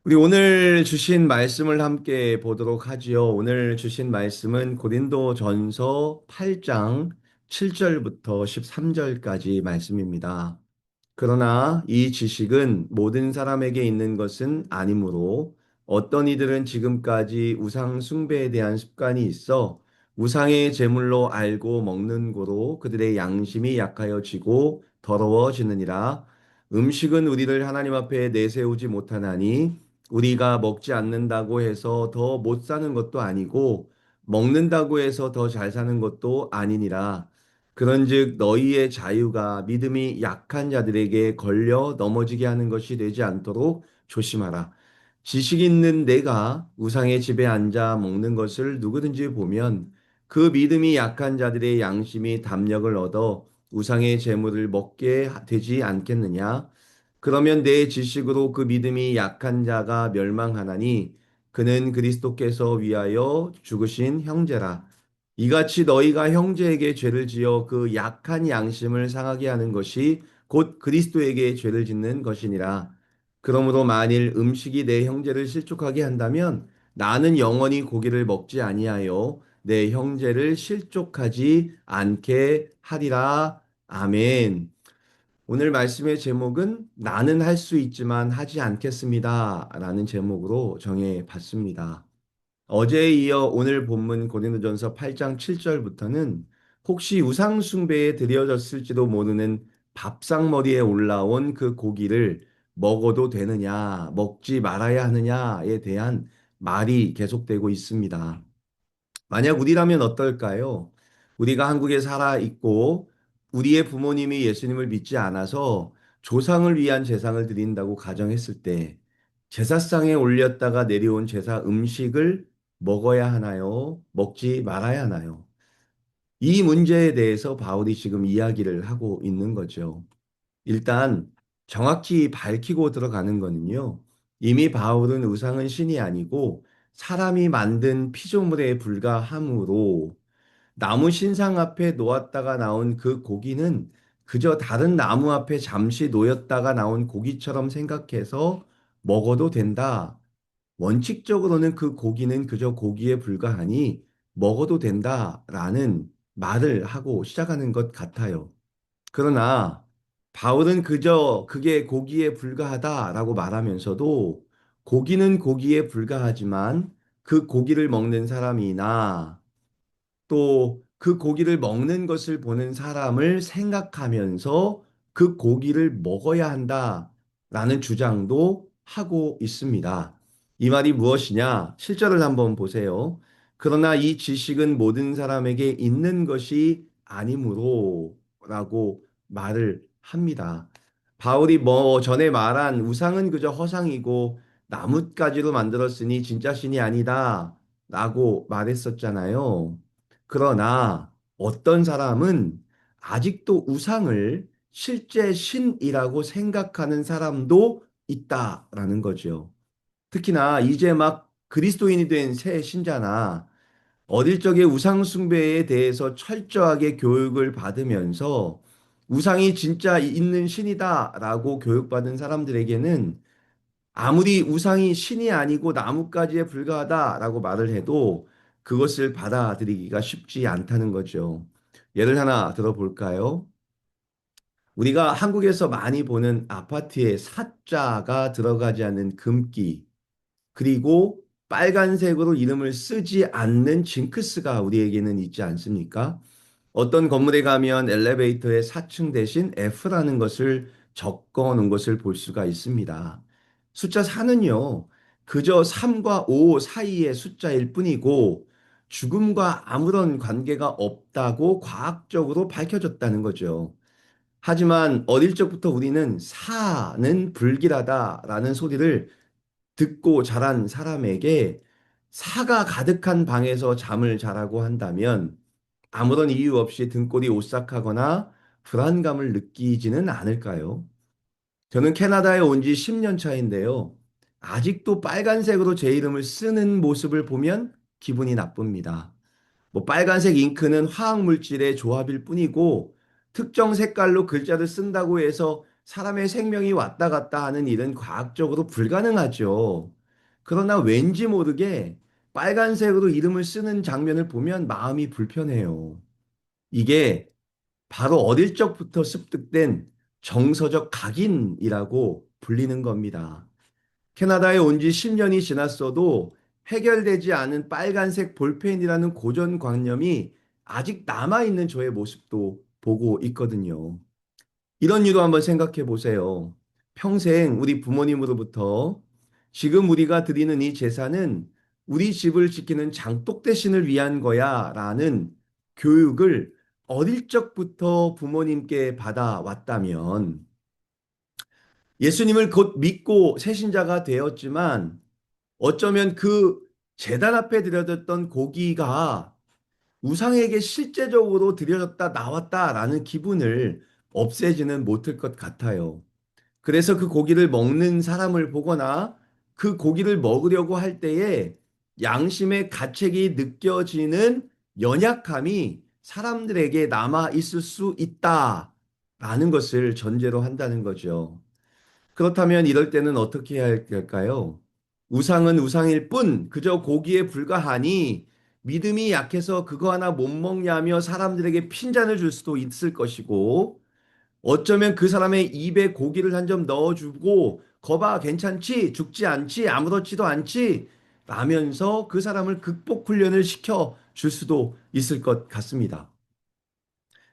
우리 오늘 주신 말씀을 함께 보도록 하지요. 오늘 주신 말씀은 고린도전서 8장 7절부터 13절까지 말씀입니다. 그러나 이 지식은 모든 사람에게 있는 것은 아니므로 어떤 이들은 지금까지 우상 숭배에 대한 습관이 있어 우상의 제물로 알고 먹는 고로 그들의 양심이 약하여지고 더러워지느니라. 음식은 우리를 하나님 앞에 내세우지 못하나니 우리가 먹지 않는다고 해서 더 못 사는 것도 아니고 먹는다고 해서 더 잘 사는 것도 아니니라. 그런즉 너희의 자유가 믿음이 약한 자들에게 걸려 넘어지게 하는 것이 되지 않도록 조심하라. 지식 있는 내가 우상의 집에 앉아 먹는 것을 누구든지 보면 그 믿음이 약한 자들의 양심이 담력을 얻어 우상의 재물을 먹게 되지 않겠느냐? 그러면 내 지식으로 그 믿음이 약한 자가 멸망하나니 그는 그리스도께서 위하여 죽으신 형제라. 이같이 너희가 형제에게 죄를 지어 그 약한 양심을 상하게 하는 것이 곧 그리스도에게 죄를 짓는 것이니라. 그러므로 만일 음식이 내 형제를 실족하게 한다면 나는 영원히 고기를 먹지 아니하여 내 형제를 실족하지 않게 하리라. 아멘. 오늘 말씀의 제목은 나는 할 수 있지만 하지 않겠습니다. 라는 제목으로 정해 봤습니다. 어제에 이어 오늘 본문 고린도전서 8장 7절부터는 혹시 우상숭배에 드려졌을지도 모르는 밥상머리에 올라온 그 고기를 먹어도 되느냐, 먹지 말아야 하느냐에 대한 말이 계속되고 있습니다. 만약 우리라면 어떨까요? 우리가 한국에 살아 있고 우리의 부모님이 예수님을 믿지 않아서 조상을 위한 제상을 드린다고 가정했을 때 제사상에 올렸다가 내려온 제사 음식을 먹어야 하나요? 먹지 말아야 하나요? 이 문제에 대해서 바울이 지금 이야기를 하고 있는 거죠. 일단 정확히 밝히고 들어가는 거는요. 이미 바울은 우상은 신이 아니고 사람이 만든 피조물에 불과하므로 나무 신상 앞에 놓았다가 나온 그 고기는 그저 다른 나무 앞에 잠시 놓였다가 나온 고기처럼 생각해서 먹어도 된다. 원칙적으로는 그 고기는 그저 고기에 불과하니 먹어도 된다라는 말을 하고 시작하는 것 같아요. 그러나 바울은 그저 그게 고기에 불과하다라고 말하면서도 고기는 고기에 불과하지만 그 고기를 먹는 사람이나 또 그 고기를 먹는 것을 보는 사람을 생각하면서 그 고기를 먹어야 한다라는 주장도 하고 있습니다. 이 말이 무엇이냐? 실절을 한번 보세요. 그러나 이 지식은 모든 사람에게 있는 것이 아니므로 라고 말을 합니다. 바울이 전에 말한 우상은 그저 허상이고 나뭇가지로 만들었으니 진짜 신이 아니다 라고 말했었잖아요. 그러나 어떤 사람은 아직도 우상을 실제 신이라고 생각하는 사람도 있다라는 거죠. 특히나 이제 막 그리스도인이 된 새 신자나 어릴 적에 우상 숭배에 대해서 철저하게 교육을 받으면서 우상이 진짜 있는 신이다라고 교육받은 사람들에게는 아무리 우상이 신이 아니고 나뭇가지에 불과하다라고 말을 해도 그것을 받아들이기가 쉽지 않다는 거죠. 예를 하나 들어볼까요? 우리가 한국에서 많이 보는 아파트에 사자가 들어가지 않는 금기, 그리고 빨간색으로 이름을 쓰지 않는 징크스가 우리에게는 있지 않습니까? 어떤 건물에 가면 엘리베이터에 4층 대신 F라는 것을 적어 놓은 것을 볼 수가 있습니다. 숫자 4는요, 그저 3과 5 사이의 숫자일 뿐이고 죽음과 아무런 관계가 없다고 과학적으로 밝혀졌다는 거죠. 하지만 어릴 적부터 우리는 사는 불길하다라는 소리를 듣고 자란 사람에게 사가 가득한 방에서 잠을 자라고 한다면 아무런 이유 없이 등골이 오싹하거나 불안감을 느끼지는 않을까요? 저는 캐나다에 온 지 10년 차인데요. 아직도 빨간색으로 제 이름을 쓰는 모습을 보면 기분이 나쁩니다. 뭐 빨간색 잉크는 화학 물질의 조합일 뿐이고 특정 색깔로 글자를 쓴다고 해서 사람의 생명이 왔다 갔다 하는 일은 과학적으로 불가능하죠. 그러나 왠지 모르게 빨간색으로 이름을 쓰는 장면을 보면 마음이 불편해요. 이게 바로 어릴 적부터 습득된 정서적 각인이라고 불리는 겁니다. 캐나다에 온 지 10년이 지났어도 해결되지 않은 빨간색 볼펜이라는 고정관념이 아직 남아있는 저의 모습도 보고 있거든요. 이런 일도 한번 생각해 보세요. 평생 우리 부모님으로부터 지금 우리가 드리는 이 제사는 우리 집을 지키는 장독 대신을 위한 거야 라는 교육을 어릴 적부터 부모님께 받아왔다면 예수님을 곧 믿고 새신자가 되었지만 어쩌면 그 제단 앞에 드려졌던 고기가 우상에게 실제적으로 드려졌다 나왔다라는 기분을 없애지는 못할 것 같아요. 그래서 그 고기를 먹는 사람을 보거나 그 고기를 먹으려고 할 때에 양심의 가책이 느껴지는 연약함이 사람들에게 남아 있을 수 있다라는 것을 전제로 한다는 거죠. 그렇다면 이럴 때는 어떻게 해야 할까요? 우상은 우상일 뿐 그저 고기에 불과하니 믿음이 약해서 그거 하나 못 먹냐며 사람들에게 핀잔을 줄 수도 있을 것이고 어쩌면 그 사람의 입에 고기를 한 점 넣어주고 거봐 괜찮지? 죽지 않지? 아무렇지도 않지? 라면서 그 사람을 극복 훈련을 시켜 줄 수도 있을 것 같습니다.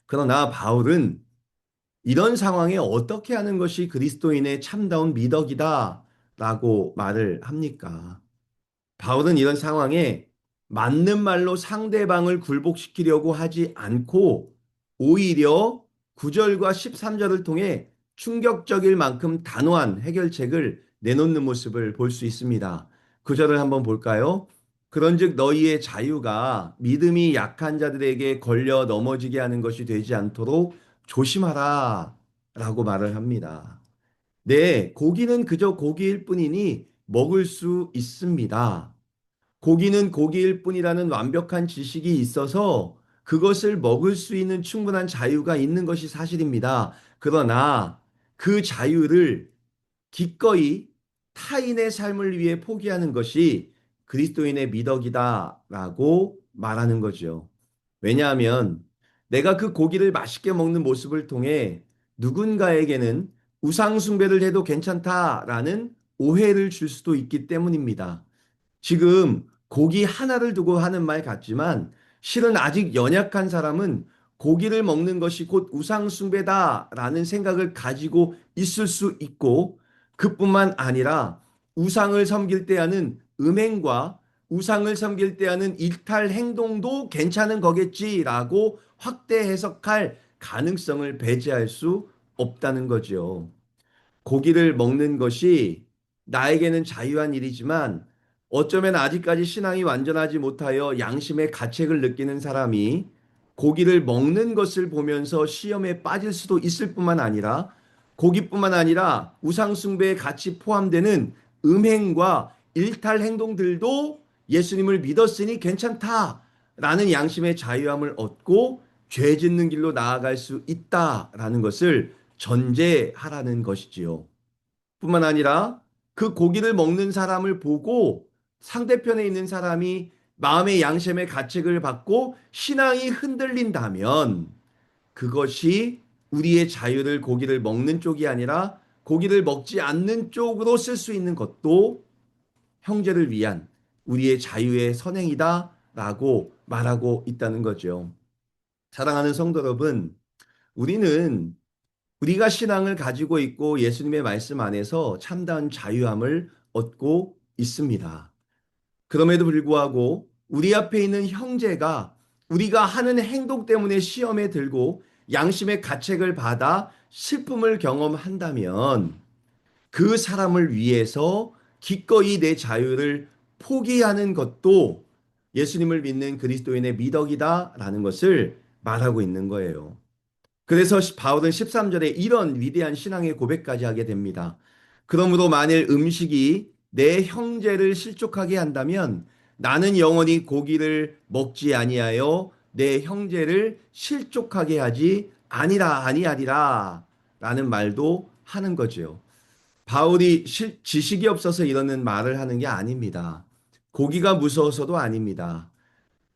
그러나 바울은 이런 상황에 어떻게 하는 것이 그리스도인의 참다운 미덕이다 라고 말을 합니까? 바울은 이런 상황에 맞는 말로 상대방을 굴복시키려고 하지 않고 오히려 9절과 13절을 통해 충격적일 만큼 단호한 해결책을 내놓는 모습을 볼 수 있습니다. 9절을 한번 볼까요? 그런즉 너희의 자유가 믿음이 약한 자들에게 걸려 넘어지게 하는 것이 되지 않도록 조심하라 라고 말을 합니다. 네, 고기는 그저 고기일 뿐이니 먹을 수 있습니다. 고기는 고기일 뿐이라는 완벽한 지식이 있어서 그것을 먹을 수 있는 충분한 자유가 있는 것이 사실입니다. 그러나 그 자유를 기꺼이 타인의 삶을 위해 포기하는 것이 그리스도인의 미덕이다라고 말하는 거죠. 왜냐하면 내가 그 고기를 맛있게 먹는 모습을 통해 누군가에게는 우상숭배를 해도 괜찮다라는 오해를 줄 수도 있기 때문입니다. 지금 고기 하나를 두고 하는 말 같지만 실은 아직 연약한 사람은 고기를 먹는 것이 곧 우상숭배다라는 생각을 가지고 있을 수 있고 그뿐만 아니라 우상을 섬길 때 하는 음행과 우상을 섬길 때 하는 일탈 행동도 괜찮은 거겠지라고 확대 해석할 가능성을 배제할 수 없다는 거죠. 고기를 먹는 것이 나에게는 자유한 일이지만 어쩌면 아직까지 신앙이 완전하지 못하여 양심의 가책을 느끼는 사람이 고기를 먹는 것을 보면서 시험에 빠질 수도 있을 뿐만 아니라 고기뿐만 아니라 우상숭배에 같이 포함되는 음행과 일탈 행동들도 예수님을 믿었으니 괜찮다라는 양심의 자유함을 얻고 죄 짓는 길로 나아갈 수 있다라는 것을 전제하라는 것이지요. 뿐만 아니라 그 고기를 먹는 사람을 보고 상대편에 있는 사람이 마음의 양심의 가책을 받고 신앙이 흔들린다면 그것이 우리의 자유를 고기를 먹는 쪽이 아니라 고기를 먹지 않는 쪽으로 쓸 수 있는 것도 형제를 위한 우리의 자유의 선행이다라고 말하고 있다는 거죠. 사랑하는 성도 여러분, 우리는 우리가 신앙을 가지고 있고 예수님의 말씀 안에서 참다운 자유함을 얻고 있습니다. 그럼에도 불구하고 우리 앞에 있는 형제가 우리가 하는 행동 때문에 시험에 들고 양심의 가책을 받아 슬픔을 경험한다면 그 사람을 위해서 기꺼이 내 자유를 포기하는 것도 예수님을 믿는 그리스도인의 미덕이다라는 것을 말하고 있는 거예요. 그래서 바울은 13절에 이런 위대한 신앙의 고백까지 하게 됩니다. 그러므로 만일 음식이 내 형제를 실족하게 한다면 나는 영원히 고기를 먹지 아니하여 내 형제를 실족하게 하지 아니하리라 라는 말도 하는 거지요. 바울이 지식이 없어서 이러는 말을 하는 게 아닙니다. 고기가 무서워서도 아닙니다.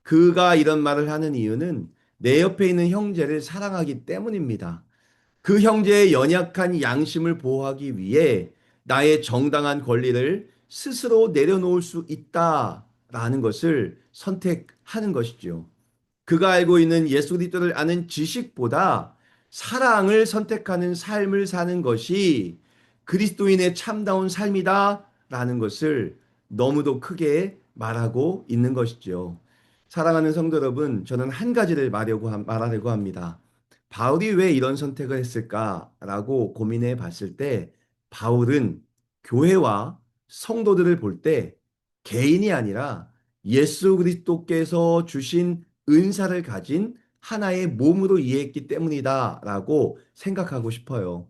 그가 이런 말을 하는 이유는 내 옆에 있는 형제를 사랑하기 때문입니다. 그 형제의 연약한 양심을 보호하기 위해 나의 정당한 권리를 스스로 내려놓을 수 있다라는 것을 선택하는 것이죠. 그가 알고 있는 예수 그리스도를 아는 지식보다 사랑을 선택하는 삶을 사는 것이 그리스도인의 참다운 삶이다라는 것을 너무도 크게 말하고 있는 것이죠. 사랑하는 성도 여러분, 저는 한 가지를 말하려고 합니다. 바울이 왜 이런 선택을 했을까라고 고민해 봤을 때 바울은 교회와 성도들을 볼 때 개인이 아니라 예수 그리스도께서 주신 은사를 가진 하나의 몸으로 이해했기 때문이다라고 생각하고 싶어요.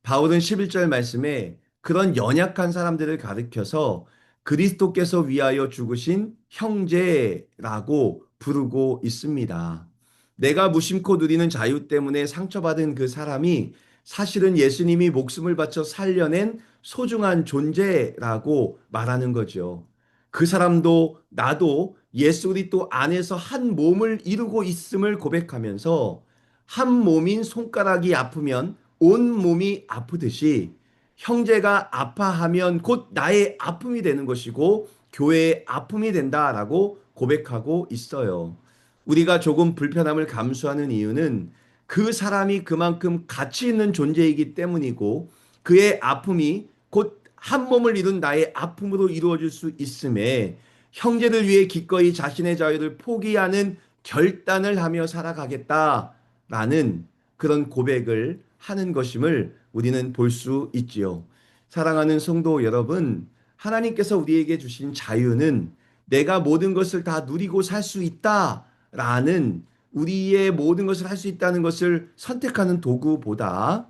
바울은 11절 말씀에 그런 연약한 사람들을 가리켜서 그리스도께서 위하여 죽으신 형제라고 부르고 있습니다. 내가 무심코 누리는 자유 때문에 상처받은 그 사람이 사실은 예수님이 목숨을 바쳐 살려낸 소중한 존재라고 말하는 거죠. 그 사람도 나도 예수 그리스도 안에서 한 몸을 이루고 있음을 고백하면서 한 몸인 손가락이 아프면 온 몸이 아프듯이 형제가 아파하면 곧 나의 아픔이 되는 것이고 교회의 아픔이 된다라고 고백하고 있어요. 우리가 조금 불편함을 감수하는 이유는 그 사람이 그만큼 가치 있는 존재이기 때문이고 그의 아픔이 곧 한 몸을 이룬 나의 아픔으로 이루어질 수 있음에 형제를 위해 기꺼이 자신의 자유를 포기하는 결단을 하며 살아가겠다라는 그런 고백을 하는 것임을 우리는 볼 수 있지요. 사랑하는 성도 여러분, 하나님께서 우리에게 주신 자유는 내가 모든 것을 다 누리고 살 수 있다라는 우리의 모든 것을 할 수 있다는 것을 선택하는 도구보다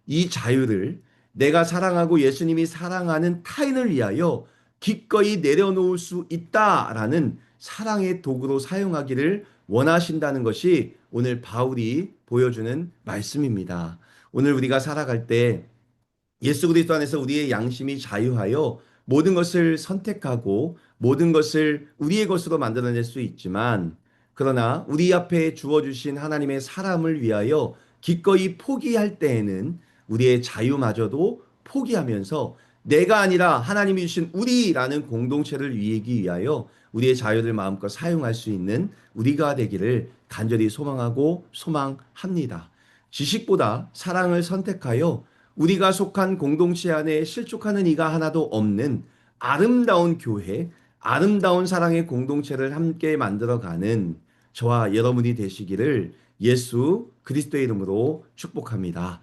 이 자유를 내가 사랑하고 예수님이 사랑하는 타인을 위하여 기꺼이 내려놓을 수 있다라는 사랑의 도구로 사용하기를 원하신다는 것이 오늘 바울이 보여주는 말씀입니다. 오늘 우리가 살아갈 때 예수 그리스도 안에서 우리의 양심이 자유하여 모든 것을 선택하고 모든 것을 우리의 것으로 만들어낼 수 있지만 그러나 우리 앞에 주어주신 하나님의 사람을 위하여 기꺼이 포기할 때에는 우리의 자유마저도 포기하면서 내가 아니라 하나님이 주신 우리라는 공동체를 이루기 위하여 우리의 자유를 마음껏 사용할 수 있는 우리가 되기를 간절히 소망하고 소망합니다. 지식보다 사랑을 선택하여 우리가 속한 공동체 안에 실족하는 이가 하나도 없는 아름다운 교회, 아름다운 사랑의 공동체를 함께 만들어가는 저와 여러분이 되시기를 예수 그리스도의 이름으로 축복합니다.